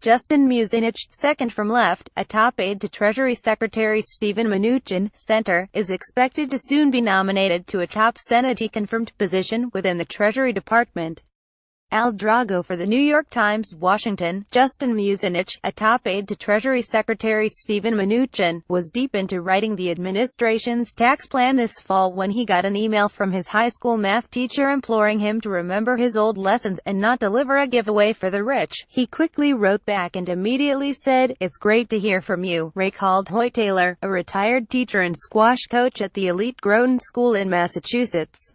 Justin Muzinich, second from left, a top aide to Treasury Secretary Steven Mnuchin, center, is expected to soon be nominated to a top Senate-confirmed position within the Treasury Department. Drago for the New York Times, Washington. Justin Muzinich, a top aide to Treasury Secretary Steven Mnuchin, was deep into writing the administration's tax plan this fall when he got an email from his high school math teacher imploring him to remember his old lessons and not deliver a giveaway for the rich. He quickly wrote back and immediately said, "It's great to hear from you." Ray called Hoyt Taylor, a retired teacher and squash coach at the elite Groton School in Massachusetts.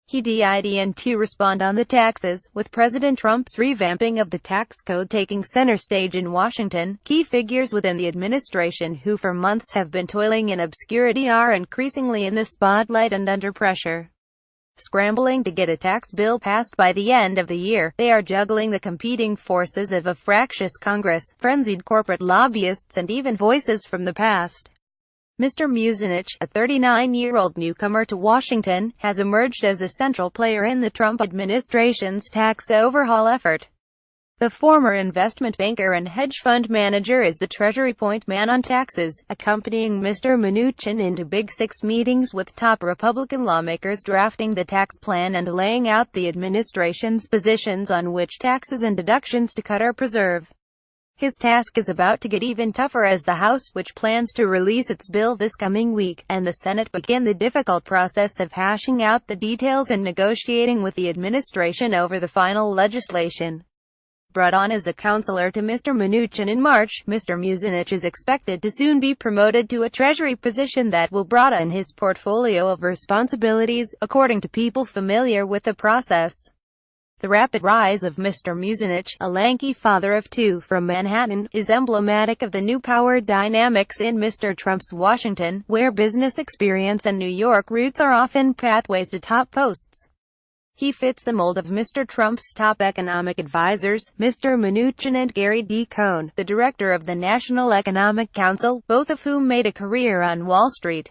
He didn't respond on the taxes, with President Trump's revamping of the tax code taking center stage in Washington. Key figures within the administration who for months have been toiling in obscurity are increasingly in the spotlight and under pressure. Scrambling to get a tax bill passed by the end of the year, they are juggling the competing forces of a fractious Congress, frenzied corporate lobbyists and even voices from the past. Mr. Muzinich, a 39-year-old newcomer to Washington, has emerged as a central player in the Trump administration's tax overhaul effort. The former investment banker and hedge fund manager is the Treasury point man on taxes, accompanying Mr. Mnuchin into Big Six meetings with top Republican lawmakers drafting the tax plan and laying out the administration's positions on which taxes and deductions to cut or preserve. His task is about to get even tougher as the House, which plans to release its bill this coming week, and the Senate begin the difficult process of hashing out the details and negotiating with the administration over the final legislation. Brought on as a counselor to Mr. Mnuchin in March, Mr. Muzinich is expected to soon be promoted to a Treasury position that will broaden his portfolio of responsibilities, according to people familiar with the process. The rapid rise of Mr. Muzinich, a lanky father of two from Manhattan, is emblematic of the new power dynamics in Mr. Trump's Washington, where business experience and New York roots are often pathways to top posts. He fits the mold of Mr. Trump's top economic advisors, Mr. Mnuchin and Gary D. Cohn, the director of the National Economic Council, both of whom made a career on Wall Street.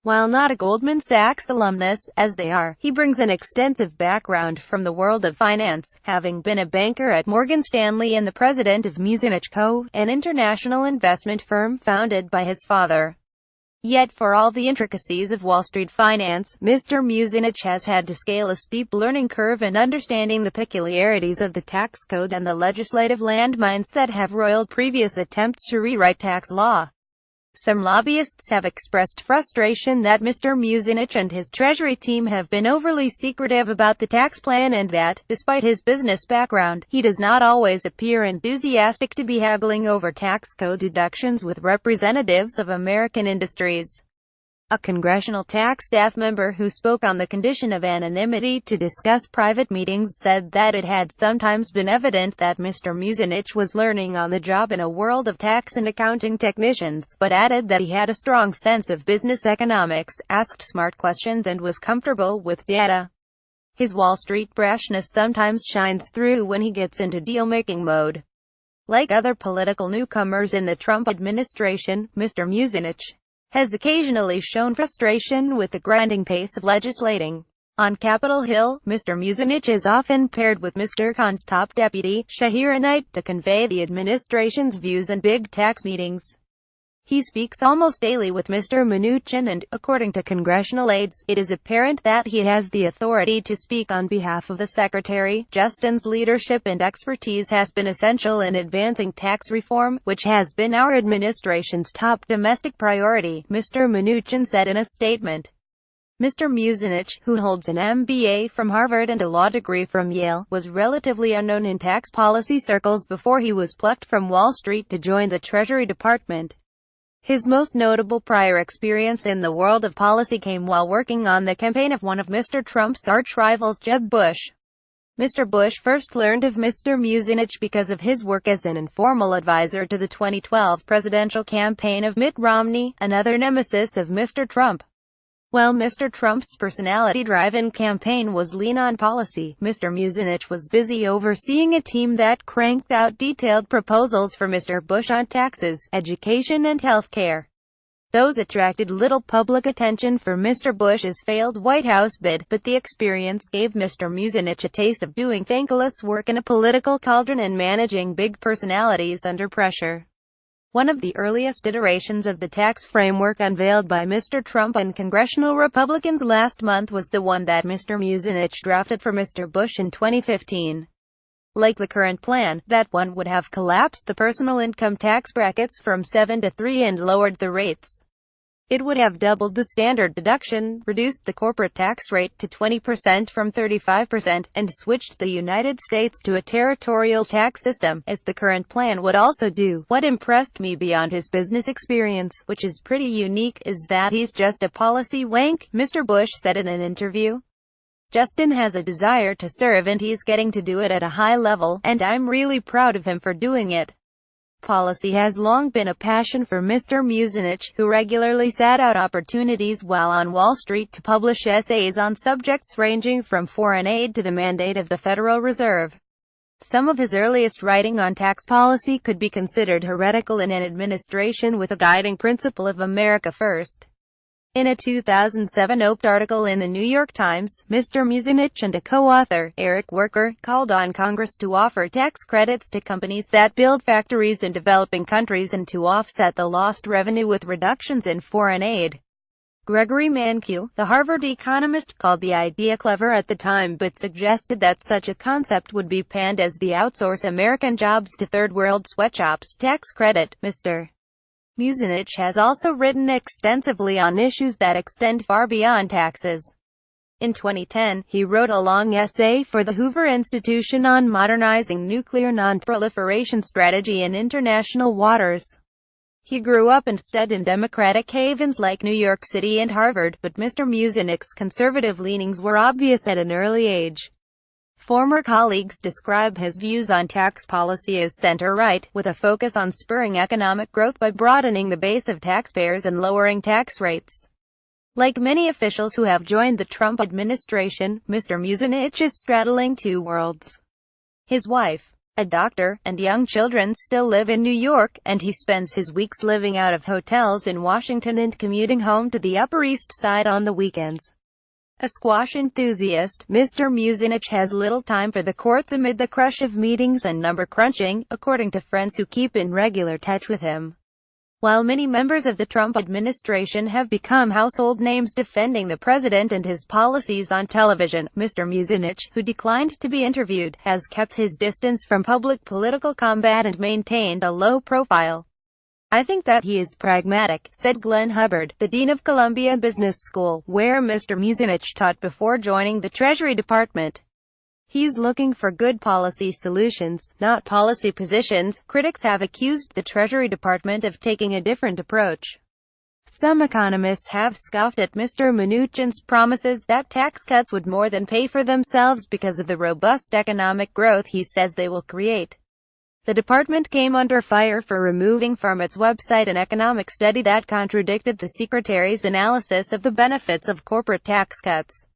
While not a Goldman Sachs alumnus, as they are, he brings an extensive background from the world of finance, having been a banker at Morgan Stanley and the president of Muzinich Co., an international investment firm founded by his father. Yet for all the intricacies of Wall Street finance, Mr. Muzinich has had to scale a steep learning curve in understanding the peculiarities of the tax code and the legislative landmines that have roiled previous attempts to rewrite tax law. Some lobbyists have expressed frustration that Mr. Muzinich and his Treasury team have been overly secretive about the tax plan and that, despite his business background, he does not always appear enthusiastic to be haggling over tax code deductions with representatives of American industries. A congressional tax staff member who spoke on the condition of anonymity to discuss private meetings said that it had sometimes been evident that Mr. Muzinich was learning on the job in a world of tax and accounting technicians, but added that he had a strong sense of business economics, asked smart questions and was comfortable with data. His Wall Street brashness sometimes shines through when he gets into deal-making mode. Like other political newcomers in the Trump administration, Mr. Muzinich has occasionally shown frustration with the grinding pace of legislating. On Capitol Hill, Mr. Muzinich is often paired with Mr. Khan's top deputy, Shahira Knight, to convey the administration's views in big tax meetings. He speaks almost daily with Mr. Mnuchin and, according to congressional aides, it is apparent that he has the authority to speak on behalf of the secretary. Justin's leadership and expertise has been essential in advancing tax reform, which has been our administration's top domestic priority, Mr. Mnuchin said in a statement. Mr. Muzinich, who holds an MBA from Harvard and a law degree from Yale, was relatively unknown in tax policy circles before he was plucked from Wall Street to join the Treasury Department. His most notable prior experience in the world of policy came while working on the campaign of one of Mr. Trump's arch-rivals, Jeb Bush. Mr. Bush first learned of Mr. Muzinich because of his work as an informal advisor to the 2012 presidential campaign of Mitt Romney, another nemesis of Mr. Trump. While Mr. Trump's personality-driven campaign was lean on policy, Mr. Muzinich was busy overseeing a team that cranked out detailed proposals for Mr. Bush on taxes, education and health care. Those attracted little public attention for Mr. Bush's failed White House bid, but the experience gave Mr. Muzinich a taste of doing thankless work in a political cauldron and managing big personalities under pressure. One of the earliest iterations of the tax framework unveiled by Mr. Trump and congressional Republicans last month was the one that Mr. Muzinich drafted for Mr. Bush in 2015. Like the current plan, that one would have collapsed the personal income tax brackets from 7 to 3 and lowered the rates. It would have doubled the standard deduction, reduced the corporate tax rate to 20% from 35%, and switched the United States to a territorial tax system, as the current plan would also do. What impressed me beyond his business experience, which is pretty unique, is that he's just a policy wank, Mr. Bush said in an interview. Justin has a desire to serve and he's getting to do it at a high level, and I'm really proud of him for doing it. Policy has long been a passion for Mr. Muzinich, who regularly sought out opportunities while on Wall Street to publish essays on subjects ranging from foreign aid to the mandate of the Federal Reserve. Some of his earliest writing on tax policy could be considered heretical in an administration with a guiding principle of America First. In a 2007 Oped article in the New York Times, Mr. Muzinich and a co-author, Eric Worker, called on Congress to offer tax credits to companies that build factories in developing countries and to offset the lost revenue with reductions in foreign aid. Gregory Mankiw, the Harvard economist, called the idea clever at the time but suggested that such a concept would be panned as the outsource American jobs to third-world sweatshops tax credit. Mr. Muzinich has also written extensively on issues that extend far beyond taxes. In 2010, he wrote a long essay for the Hoover Institution on modernizing nuclear non-proliferation strategy in international waters. He grew up and studied in Democratic havens like New York City and Harvard, but Mr. Muzinich's conservative leanings were obvious at an early age. Former colleagues describe his views on tax policy as center-right, with a focus on spurring economic growth by broadening the base of taxpayers and lowering tax rates. Like many officials who have joined the Trump administration, Mr. Muzinich is straddling two worlds. His wife, a doctor, and young children still live in New York, and he spends his weeks living out of hotels in Washington and commuting home to the Upper East Side on the weekends. A squash enthusiast, Mr. Muzinich has little time for the courts amid the crush of meetings and number crunching, according to friends who keep in regular touch with him. While many members of the Trump administration have become household names defending the president and his policies on television, Mr. Muzinich, who declined to be interviewed, has kept his distance from public political combat and maintained a low profile. I think that he is pragmatic, said Glenn Hubbard, the dean of Columbia Business School, where Mr. Muzinich taught before joining the Treasury Department. He's looking for good policy solutions, not policy positions. Critics have accused the Treasury Department of taking a different approach. Some economists have scoffed at Mr. Mnuchin's promises that tax cuts would more than pay for themselves because of the robust economic growth he says they will create. The department came under fire for removing from its website an economic study that contradicted the secretary's analysis of the benefits of corporate tax cuts.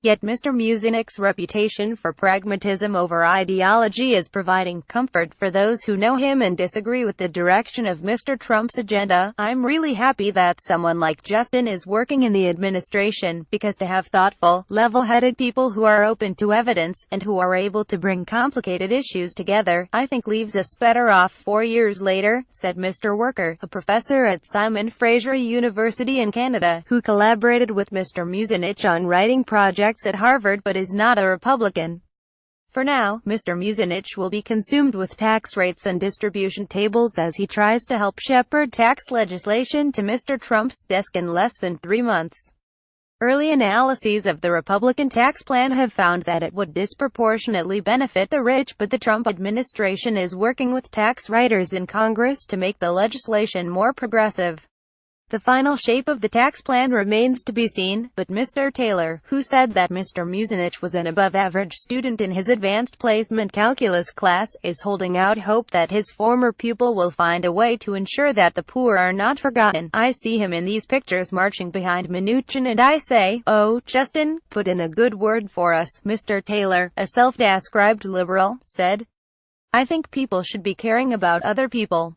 Yet Mr. Muzinich's reputation for pragmatism over ideology is providing comfort for those who know him and disagree with the direction of Mr. Trump's agenda. I'm really happy that someone like Justin is working in the administration, because to have thoughtful, level-headed people who are open to evidence, and who are able to bring complicated issues together, I think leaves us better off 4 years later, said Mr. Worker, a professor at Simon Fraser University in Canada, who collaborated with Mr. Muzinich on writing projects at Harvard but is not a Republican. For now, Mr. Muzinich will be consumed with tax rates and distribution tables as he tries to help shepherd tax legislation to Mr. Trump's desk in less than 3 months. Early analyses of the Republican tax plan have found that it would disproportionately benefit the rich, but the Trump administration is working with tax writers in Congress to make the legislation more progressive. The final shape of the tax plan remains to be seen, but Mr. Taylor, who said that Mr. Muzinich was an above-average student in his advanced placement calculus class, is holding out hope that his former pupil will find a way to ensure that the poor are not forgotten. I see him in these pictures marching behind Mnuchin and I say, "Oh, Justin, put in a good word for us." Mr. Taylor, a self-described liberal, said, "I think people should be caring about other people.